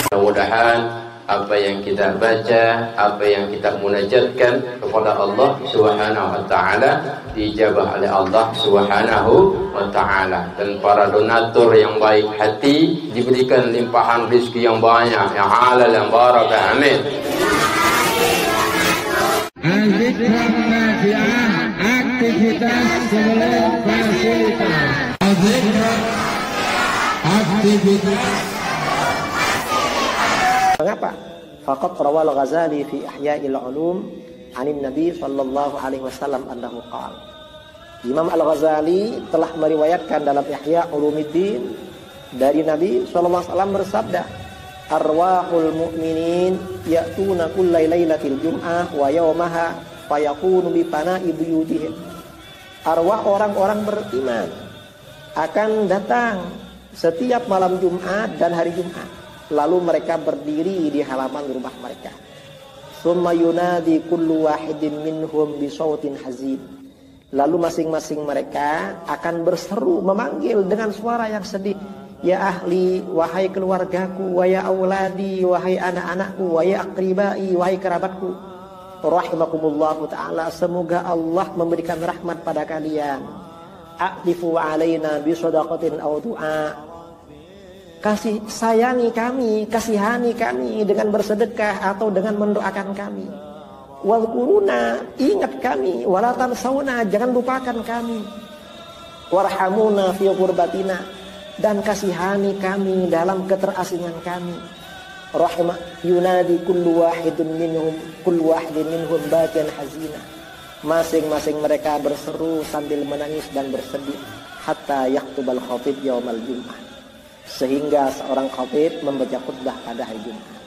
Mudah-mudahan apa yang kita baca, apa yang kita munajatkan kepada Allah Subhanahu wa taala dijabah oleh Allah Subhanahu wa taala, dan para donatur yang baik hati diberikan limpahan rezeki yang banyak, yang halal, yang barakah. Amin. Aktivitas sebelum fasilitas. Aktivitas. Mengapa? Faqad rawal Ghazali fi Ihya'il Ulum 'anin Nabi sallallahu alaihi wasallam annahu qala. Imam Al-Ghazali telah meriwayatkan dalam Ihya' Ulumuddin dari Nabi sallallahu alaihi wasallam bersabda, "Arwahul mu'minin ya'tuna kulla lailatil jum'ah wa yawmaha fayakunu bi fana'i buyutihim." Arwah orang-orang beriman akan datang setiap malam Jumat dan hari Jumat. Lalu mereka berdiri di halaman rumah mereka. Summa yunadi kullu wahidin minhum bisautin hazin. Lalu masing-masing mereka akan berseru, memanggil dengan suara yang sedih. Ya ahli, wahai keluargaku, wa ya auladi, wahai anak-anakku, wa ya aqribai, wahai kerabatku. Rahimakumullahu ta'ala, semoga Allah memberikan rahmat pada kalian. A'tifu alaina bisadaqatin aw du'a. Kasih sayangi kami, kasihani kami dengan bersedekah atau dengan mendoakan kami. Wadhkuruna, ingat kami, wala tansawna, jangan lupakan kami. Warhamuna fi qurbatina, dan kasihani kami dalam keterasingan kami. Rahimah yunadi kullu wahidin minhum bakian hazina. Masing-masing mereka berseru sambil menangis dan bersedih hatta yaktubal khatib yaumal jum'ah, sehingga seorang khatib membaca khutbah pada hari Jumat.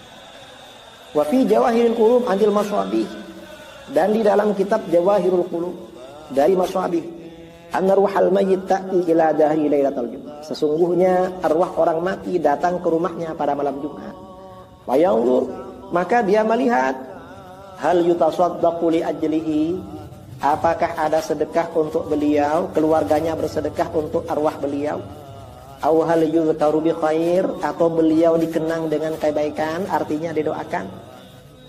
Wa fi Jawahirul Qulub anil Maswabih, dan di dalam kitab Jawahirul Qulub dari Maswabih, anna ruhal mayyit ta'i ila dahri lailatul Jumat, sesungguhnya arwah orang mati datang ke rumahnya pada malam Jumat. Fa yanzur, maka dia melihat, hal yutasaddaqu li ajlihi, apakah ada sedekah untuk beliau, keluarganya bersedekah untuk arwah beliau. Aw hal yuzkaru bi khair, atau beliau dikenang dengan kebaikan, artinya didoakan.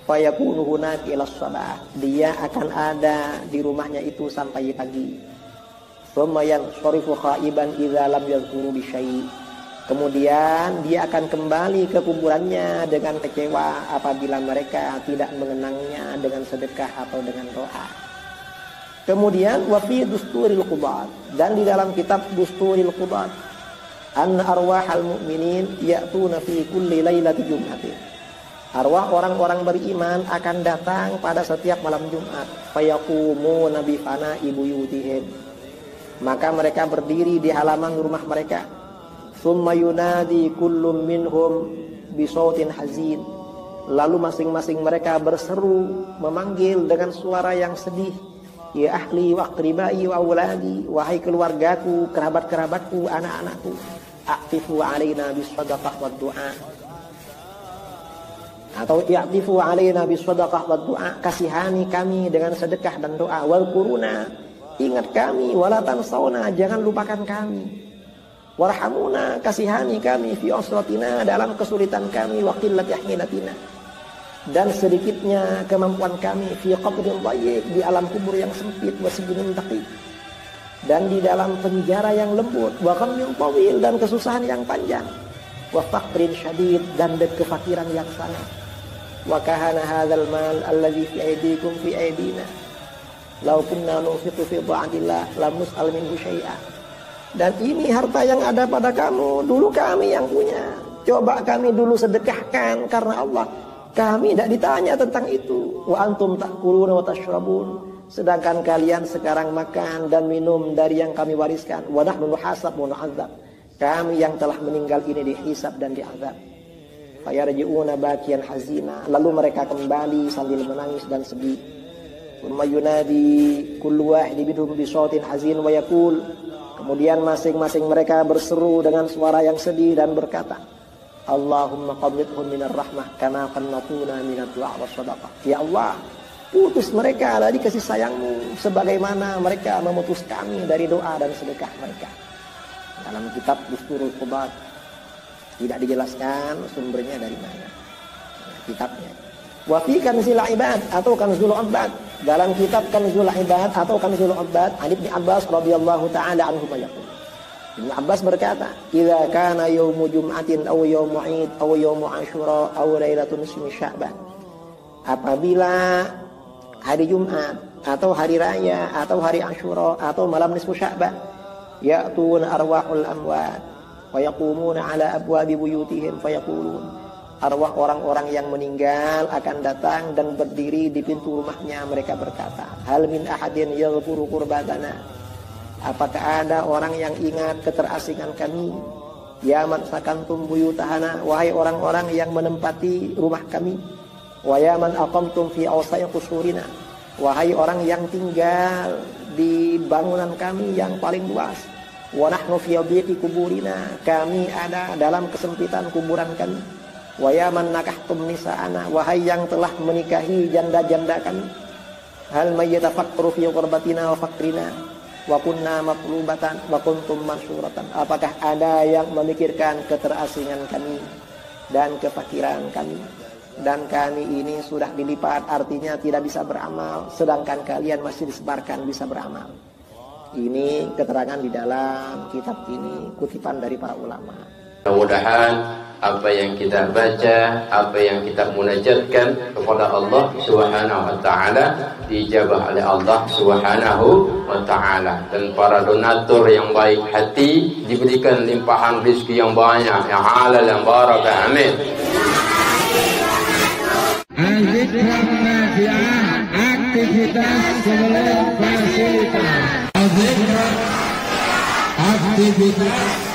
Fayakunu hunaka ila sabah, dia akan ada di rumahnya itu sampai pagi. Thumma yansarifu khaiban idza lam yadhkuru bi syai', kemudian dia akan kembali ke kuburannya dengan kecewa apabila mereka tidak mengenangnya dengan sedekah atau dengan doa. Kemudian wa fi Dusturil Qudat, dan di dalam kitab Dusturil Qudat, anna arwahal mu'minin ya'tuna fi kulli lailati jum'atin, arwah orang-orang beriman akan datang pada setiap malam Jumat. Fayaqumuna bi fana'i buyutihim, maka mereka berdiri di halaman rumah mereka. Summa yunadi kullum minhum bisautin hazin, lalu masing-masing mereka berseru, memanggil dengan suara yang sedih. Ya ahli wa aqribai wa auladi, wahai keluargaku, kerabat-kerabatku, anak-anakku. A'tifu alaina bisadaqah wad du'a, atau ya'tifu alaina bisadaqah wad du'a, kasihani kami dengan sedekah dan doa. Wal quruna, ingat kami, wala tansawna, jangan lupakan kami. Warhamuna, kasihani kami, fi usratina, dalam kesulitan kami, wa qillati ahminatina, dan sedikitnya kemampuan kami, fi qabrin dhayyik, di alam kubur yang sempit, wa sijnin taqi, dan di dalam penjara yang lembut, wa ghammin tawil, dan kesusahan yang panjang, wa faqrin syadid, dan kefakiran yang sangat. Wa kahana hadzal mal alladhi fi aydikum fi aydina, law kunna nunfiqu fi dha'atillah lam nus'al minhu syai'a, dan ini harta yang ada pada kamu, dulu kami yang punya, coba kami dulu sedekahkan karena Allah, kami tidak ditanya tentang itu. Wa antum ta'kuluna wa tashrabun, sedangkan kalian sekarang makan dan minum dari yang kami wariskan. Wa nahnu nuhasab wa nu'adzab, kami yang telah meninggal ini dihisab dan diazab. Fayarji'una bakian hazina, lalu mereka kembali sambil menangis dan sedih. Thumma yunadi kullu wahidin minhum bisautin hazin wa yaqul, kemudian masing-masing mereka berseru dengan suara yang sedih dan berkata, Allahumma qannithhum minar rahmah kama qannatuna minad du'a was sadaqah. Ya Allah, putus mereka dari kasih sayangmu sebagaimana mereka memutus kami dari doa dan sedekah mereka. Dalam kitab Dusturul Qudat Tidak dijelaskan sumbernya dari mana. Kitabnya. Wa fi kanzil ibad atau kanzul ubad. Dalam kitab kanzul ibad atau kanzul ubad, Ibnu Abbas radhiyallahu taala anhu yaqul. Ibnu Abbas berkata, "Idza kana yaumu jum'atin aw yaumu 'id aw yaumu Asyura aw lailatun nisfi Sya'ban." Apabila hari Jumat atau hari raya atau hari Asyura atau malam nisfu Sya'ban, ya'tuna arwahul amwat wa yaqumuna ala abwabi buyutihim fayaqulun. Arwah orang-orang yang meninggal akan datang dan berdiri di pintu rumahnya. Mereka berkata, hal min ahadin yadhkuru qurbatana. Apakah ada orang yang ingat keterasingan kami? Ya man sakantum buyutahana, wahai orang-orang yang menempati rumah kami. Wa ya man aqamtum fi awsai qusurina, wahai orang yang tinggal di bangunan kami yang paling luas. Wa nahnu fi dhiqi kuburina, kami ada dalam kesempitan kuburan kami. Wa ya man nakahtum nisa'ana, wahai yang telah menikahi janda-janda kami. Hal may yatafakkaru fi qurbatina wa fakrina wa kunna matlubatan wa kuntum mansuratan. Apakah ada yang memikirkan keterasingan kami dan kefakiran kami, dan kami ini sudah dilipat, artinya tidak bisa beramal, sedangkan kalian masih disebarkan bisa beramal. Ini keterangan di dalam kitab ini, kutipan dari para ulama. Mudah-mudahan apa yang kita baca, apa yang kita munajatkan kepada Allah Subhanahu wa taala dijabah oleh Allah Subhanahu wa taala, dan para donatur yang baik hati diberikan limpahan rezeki yang banyak, yang halal, yang barakah. Amin. Aktivitas sebelum fasilitas. Aktivitas